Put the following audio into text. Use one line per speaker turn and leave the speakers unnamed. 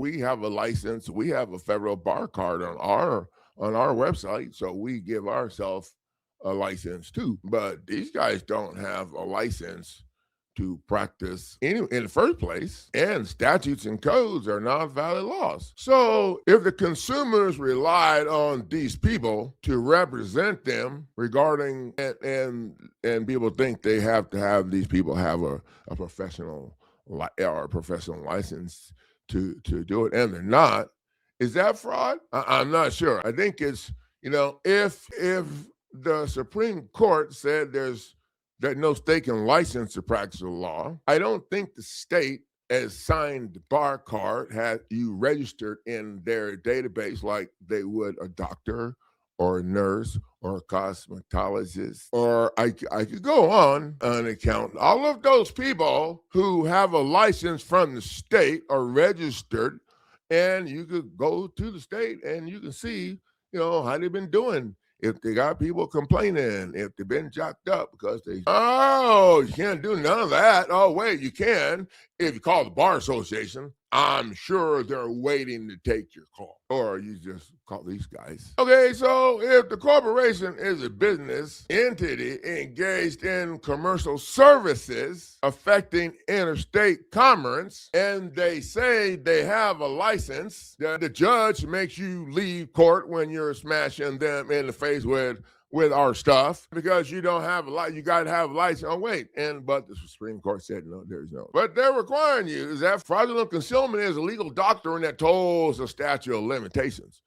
we have a license. We have a federal bar card on our website, so we give ourselves a license too. But these guys don't have a license to practice in the first place, and statutes and codes are not valid laws. So if the consumers relied on these people to represent them regarding and people think they have to have these people have a professional or a professional license to do it, and they're not, is that fraud? I'm not sure. I think it's, if the Supreme Court said that no state can license to practice the law, I don't think the state has signed the bar card, had you registered in their database like they would a doctor or a nurse or a cosmetologist, or I could go on an account. All of those people who have a license from the state are registered, and you could go to the state and you can see, how they've been doing. If they got people complaining, if they've been jacked up because you can't do none of that. Oh, wait, you can. If you call the bar association, I'm sure they're waiting to take your call. Or you just call these guys. Okay, so if the corporation is a business entity engaged in commercial services affecting interstate commerce, and they say they have a license, the judge makes you leave court when you're smashing them in the face with our stuff because you don't have you got to have a license. Oh, wait. But the Supreme Court said, no, there's no. But they're requiring you. Is that fraudulent concealment is a legal doctrine that tolls the statute of limitations.